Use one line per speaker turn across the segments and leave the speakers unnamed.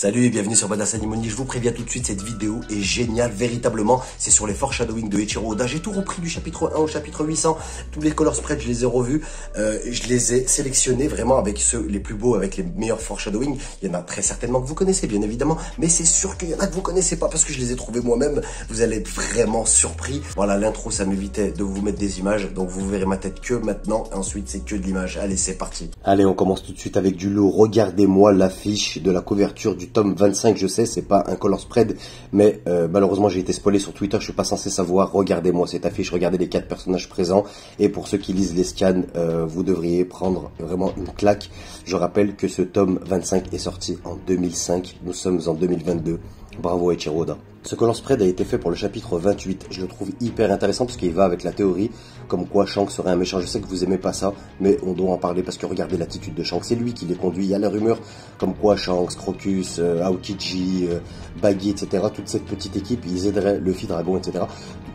Salut et bienvenue sur Badass Animoni. Je vous préviens tout de suite, cette vidéo est géniale, véritablement. C'est sur les foreshadowing de Eiichiro Oda. J'ai tout repris du chapitre 1 au chapitre 800. Tous les color spreads, je les ai revus. Je les ai sélectionnés vraiment avec ceux les plus beaux, avec les meilleurs foreshadowing. Il y en a très certainement que vous connaissez, bien évidemment. Mais c'est sûr qu'il y en a que vous connaissez pas parce que je les ai trouvés moi-même. Vous allez être vraiment surpris. Voilà, l'intro, ça m'évitait de vous mettre des images. Donc vous verrez ma tête que maintenant. Ensuite, c'est que de l'image. Allez, c'est parti. Allez, on commence tout de suite avec du lot. Regardez-moi l'affiche de la couverture du tome 25, je sais, c'est pas un color spread, mais malheureusement j'ai été spoilé sur Twitter, je suis pas censé savoir. Regardez-moi cette affiche, regardez les 4 personnages présents, et pour ceux qui lisent les scans, vous devriez prendre vraiment une claque. Je rappelle que ce tome 25 est sorti en 2005, nous sommes en 2022. Bravo Eiichiro Oda. Ce color spread a été fait pour le chapitre 28. Je le trouve hyper intéressant parce qu'il va avec la théorie comme quoi Shanks serait un méchant. Je sais que vous aimez pas ça, mais on doit en parler parce que regardez l'attitude de Shanks. C'est lui qui les conduit. Il y a la rumeur comme quoi Shanks, Crocus, Aokiji, Baggy, etc. Toute cette petite équipe, ils aideraient Luffy, Dragon, etc.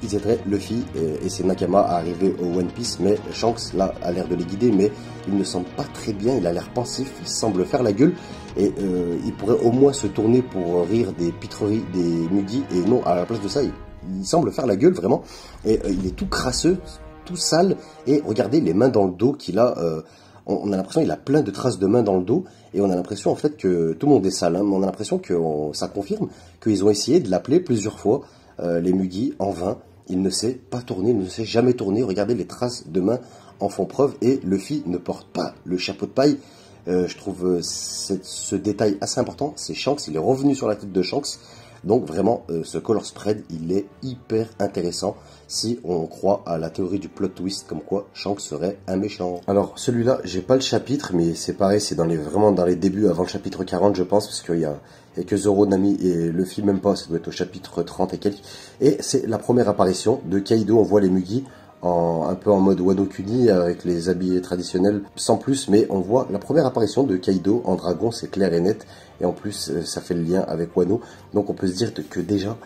Ils aideraient Luffy et ses Nakama à arriver au One Piece. Mais Shanks, là, a l'air de les guider, mais il ne semble pas très bien. Il a l'air pensif, il semble faire la gueule. Et il pourrait au moins se tourner pour rire des pitreries des Muddy. Et non, à la place de ça, il semble faire la gueule vraiment. Et il est tout crasseux, tout sale. Et regardez les mains dans le dos qu'il a. On a l'impression qu'il a plein de traces de mains dans le dos. Et on a l'impression en fait que tout le monde est sale. Hein, mais on a l'impression que ça confirme qu'ils ont essayé de l'appeler plusieurs fois, les Muddy, en vain. Il ne sait pas tourner, il ne sait jamais tourner. Regardez, les traces de mains en font preuve. Et Luffy ne porte pas le chapeau de paille. Je trouve ce détail assez important. C'est Shanks, il est revenu sur la tête de Shanks. Donc vraiment, ce color spread, il est hyper intéressant si on croit à la théorie du plot twist, comme quoi Shanks serait un méchant. Alors celui-là, j'ai pas le chapitre, mais c'est pareil, c'est vraiment dans les débuts, avant le chapitre 40, je pense, parce qu'il y a que Zoro, Nami et Luffy, même pas, ça doit être au chapitre 30 et quelques. Et c'est la première apparition de Kaido. On voit les Muddy un peu en mode Wano Kuni avec les habits traditionnels sans plus, mais on voit la première apparition de Kaido en dragon, c'est clair et net, et en plus ça fait le lien avec Wano, donc on peut se dire que déjà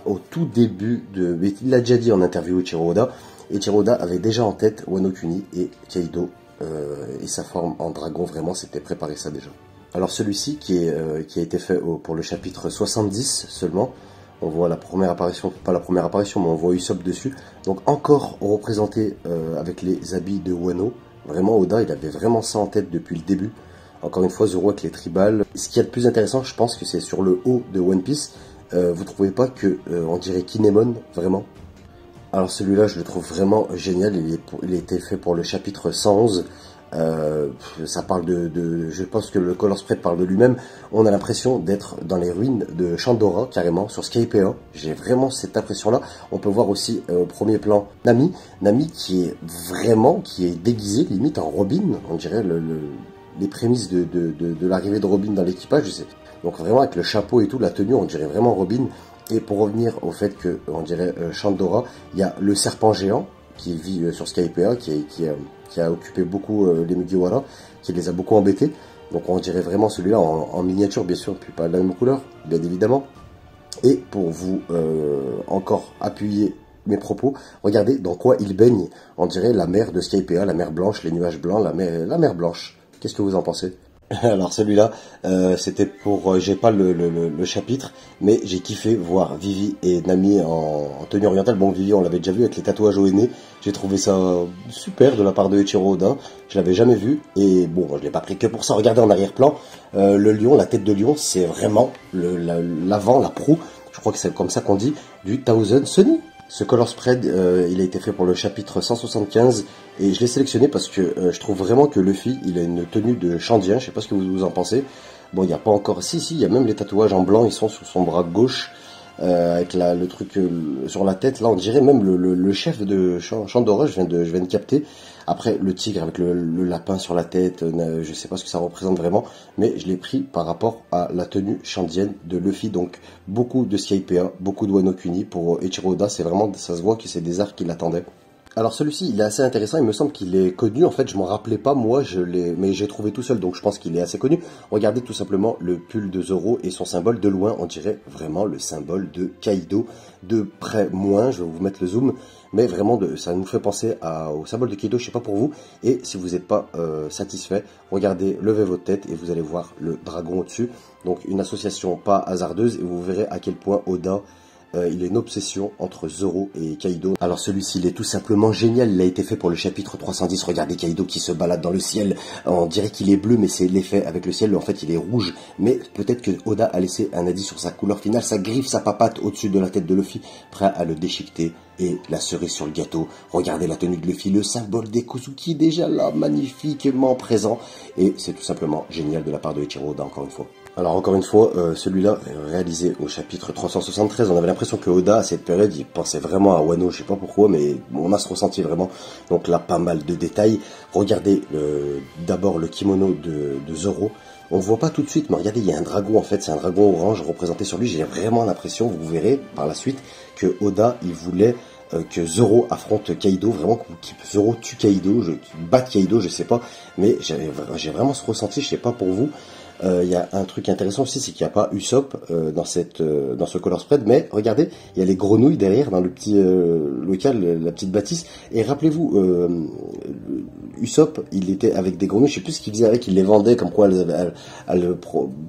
au tout début mais il l'a déjà dit en interview Eiichiro Oda avait déjà en tête Wano Kuni et Kaido et sa forme en dragon, vraiment c'était préparé ça déjà. Alors celui-ci qui a été fait pour le chapitre 70 seulement. On voit la première apparition, pas la première apparition, mais on voit Usopp dessus. Donc encore représenté avec les habits de Wano. Vraiment, Oda, il avait vraiment ça en tête depuis le début. Encore une fois, Zoro avec les tribales. Ce qu'il y a de plus intéressant, je pense que c'est sur le haut de One Piece. Vous trouvez pas que on dirait Kinemon, vraiment? Alors celui-là, je le trouve vraiment génial. Il a été fait pour le chapitre 111. Ça parle je pense que le color spread parle de lui-même. On a l'impression d'être dans les ruines de Shandora, carrément, sur Skypiea. J'ai vraiment cette impression-là. On peut voir aussi au premier plan Nami qui est déguisée limite en Robin. On dirait les prémices de l'arrivée de Robin dans l'équipage. Donc vraiment avec le chapeau et tout, la tenue, on dirait vraiment Robin. Et pour revenir au fait que on dirait Shandora, il y a le serpent géant qui vit sur Skypiea, qui a occupé beaucoup les Mugiwara, qui les a beaucoup embêtés. Donc on dirait vraiment celui-là en miniature, bien sûr, puis pas de la même couleur, bien évidemment. Et pour vous encore appuyer mes propos, regardez dans quoi il baigne. On dirait la mer de Skypiea, la mer blanche, les nuages blancs, la mer blanche. Qu'est-ce que vous en pensez? Alors celui-là, c'était pour, j'ai pas le chapitre, mais j'ai kiffé voir Vivi et Nami en tenue orientale. Bon, Vivi, on l'avait déjà vu avec les tatouages au nez. J'ai trouvé ça super de la part de Eiichiro Oda. Je l'avais jamais vu et bon, je l'ai pas pris que pour ça. Regardez en arrière-plan, le lion, la tête de lion, c'est vraiment l'avant, la proue. Je crois que c'est comme ça qu'on dit du Thousand Sunny. Ce color spread, il a été fait pour le chapitre 175 et je l'ai sélectionné parce que je trouve vraiment que Luffy, il a une tenue de Chandien, je sais pas ce que vous en pensez. Bon, il n'y a pas encore... Si, il y a même les tatouages en blanc, ils sont sur son bras gauche, avec le truc sur la tête. Là, on dirait même le chef de Shandora, je viens de capter. Après, le tigre avec le lapin sur la tête, je sais pas ce que ça représente vraiment, mais je l'ai pris par rapport à la tenue chandienne de Luffy. Donc, beaucoup de Skypiea, beaucoup de Wano Kuni pour Eiichiro Oda. C'est vraiment, ça se voit que c'est des arcs qui l'attendaient. Alors celui-ci, il est assez intéressant, il me semble qu'il est connu, en fait je m'en rappelais pas moi, mais j'ai trouvé tout seul, donc je pense qu'il est assez connu. Regardez tout simplement le pull de Zoro et son symbole, de loin on dirait vraiment le symbole de Kaido, de près moins, je vais vous mettre le zoom, mais vraiment ça nous fait penser au symbole de Kaido, je sais pas pour vous, et si vous n'êtes pas satisfait, regardez, levez votre tête et vous allez voir le dragon au-dessus, donc une association pas hasardeuse, et vous verrez à quel point Oda... il est une obsession entre Zoro et Kaido. Alors celui-ci, il est tout simplement génial. Il a été fait pour le chapitre 310. Regardez Kaido qui se balade dans le ciel. On dirait qu'il est bleu, mais c'est l'effet avec le ciel. En fait, il est rouge. Mais peut-être que Oda a laissé un indice sur sa couleur finale. Ça griffe sa papate au-dessus de la tête de Luffy, prêt à le déchiqueter. Et la cerise sur le gâteau. Regardez la tenue de Luffy, le symbole des Kozuki déjà là, magnifiquement présent. Et c'est tout simplement génial de la part de Eiichiro Oda, encore une fois. Alors encore une fois, celui-là réalisé au chapitre 373, on avait l'impression que Oda à cette période il pensait vraiment à Wano, je sais pas pourquoi, mais on a ce ressenti vraiment. Donc là pas mal de détails. Regardez d'abord le kimono de Zoro. On voit pas tout de suite, mais regardez, il y a un dragon en fait, c'est un dragon orange représenté sur lui. J'ai vraiment l'impression, vous verrez par la suite, que Oda il voulait que Zoro affronte Kaido, vraiment que Zoro tue Kaido, batte Kaido, je sais pas, mais j'ai vraiment ce ressenti, je sais pas pour vous. Il y a un truc intéressant aussi, c'est qu'il n'y a pas Usopp dans ce color spread, mais regardez, il y a les grenouilles derrière dans le petit local, la petite bâtisse. Et rappelez-vous, Usopp, il était avec des grenouilles, je sais plus ce qu'il faisait avec, il les vendait, comme quoi elle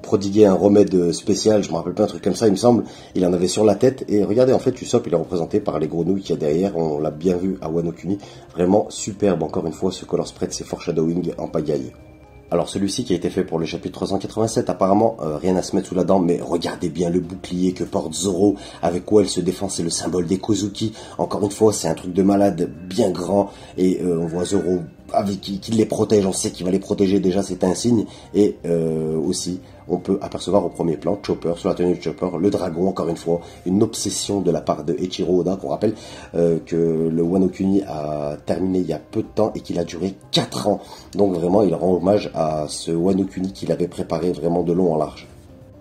prodiguait un remède spécial, je me rappelle pas, un truc comme ça, il me semble. Il en avait sur la tête, et regardez, en fait, Usopp, il est représenté par les grenouilles qu'il y a derrière, on l'a bien vu à Wano Kuni. Vraiment superbe, encore une fois, ce color spread, c'est foreshadowing en pagaille. Alors celui-ci qui a été fait pour le chapitre 387, apparemment rien à se mettre sous la dent, mais regardez bien le bouclier que porte Zoro, avec quoi elle se défend, c'est le symbole des Kozuki. Encore une fois, c'est un truc de malade, bien grand, et on voit Zoro avec qui les protège, on sait qu'il va les protéger, déjà c'est un signe, et aussi on peut apercevoir au premier plan Chopper, sur la tenue de Chopper, le dragon, encore une fois, une obsession de la part de Eiichiro Oda, qu'on rappelle que le Wano Kuni a terminé il y a peu de temps et qu'il a duré 4 ans. Donc vraiment, il rend hommage à ce Wano Kuni qu'il avait préparé vraiment de long en large.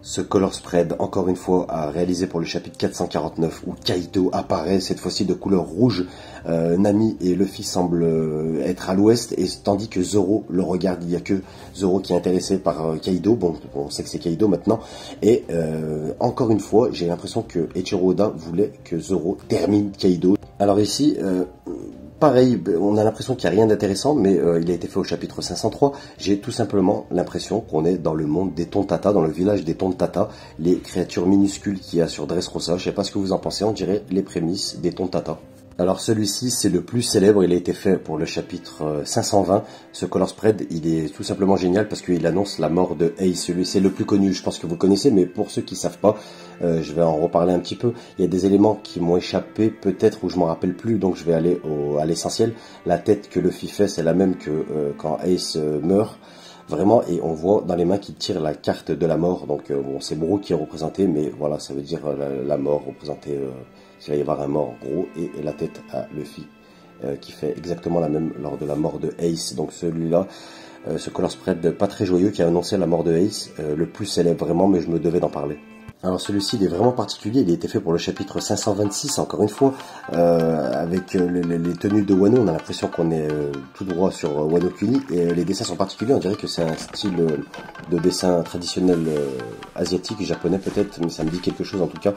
Ce color spread, encore une fois, a réalisé pour le chapitre 449 où Kaido apparaît, cette fois-ci de couleur rouge. Nami et Luffy semblent être à l'ouest, et tandis que Zoro le regarde. Il n'y a que Zoro qui est intéressé par Kaido. Bon, on sait que c'est Kaido maintenant. Et encore une fois, j'ai l'impression que Eiichiro Oda voulait que Zoro termine Kaido. Alors ici... pareil, on a l'impression qu'il n'y a rien d'intéressant, mais il a été fait au chapitre 503. J'ai tout simplement l'impression qu'on est dans le monde des Tontata, dans le village des Tontata, les créatures minuscules qu'il y a sur Dressrosa. Je sais pas ce que vous en pensez, on dirait les prémices des Tontata. Alors celui-ci, c'est le plus célèbre, il a été fait pour le chapitre 520. Ce color spread, il est tout simplement génial parce qu'il annonce la mort de Ace. Celui c'est le plus connu, je pense que vous connaissez, mais pour ceux qui savent pas, je vais en reparler un petit peu. Il y a des éléments qui m'ont échappé, peut-être, où je m'en rappelle plus, donc je vais aller à l'essentiel. La tête que Luffy fait, c'est la même que quand Ace meurt. Vraiment, et on voit dans les mains qu'il tire la carte de la mort. Donc bon, c'est Bro qui est représenté, mais voilà, ça veut dire la mort représentée, qu'il va y avoir un mort gros, et la tête à Luffy, qui fait exactement la même lors de la mort de Ace. Donc celui-là, ce color spread pas très joyeux qui a annoncé la mort de Ace, le plus célèbre vraiment, mais je me devais d'en parler. Alors celui-ci il est vraiment particulier, il a été fait pour le chapitre 526, encore une fois, avec les tenues de Wano. On a l'impression qu'on est tout droit sur Wano Kuni, et les dessins sont particuliers, on dirait que c'est un style de dessin traditionnel asiatique, japonais peut-être, mais ça me dit quelque chose en tout cas.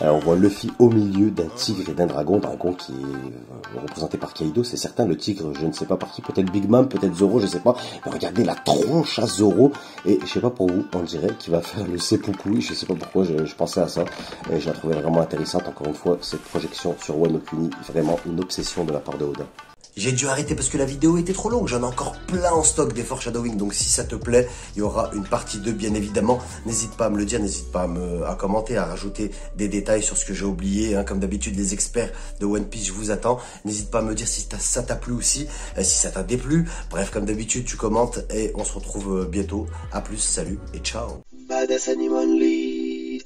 On voit Luffy au milieu d'un tigre et d'un dragon qui est représenté par Kaido, c'est certain. Le tigre, je ne sais pas par qui, peut-être Big Mom, peut-être Zoro, je sais pas. Mais regardez la tronche à Zoro, et je sais pas pour vous, on dirait qu'il va faire le seppuku, je sais pas pourquoi je pensais à ça, et je la trouvais vraiment intéressante. Encore une fois, cette projection sur Wano Kuni, vraiment une obsession de la part de Oda. J'ai dû arrêter parce que la vidéo était trop longue, j'en ai encore plein en stock des foreshadowing, donc si ça te plaît, il y aura une partie 2 bien évidemment. N'hésite pas à me le dire, n'hésite pas à commenter, à rajouter des détails sur ce que j'ai oublié, hein. Comme d'habitude, les experts de One Piece, je vous attends. N'hésite pas à me dire si ça t'a plu aussi, si ça t'a déplu. Bref, comme d'habitude, tu commentes et on se retrouve bientôt. A plus, salut et ciao. Badass anime only.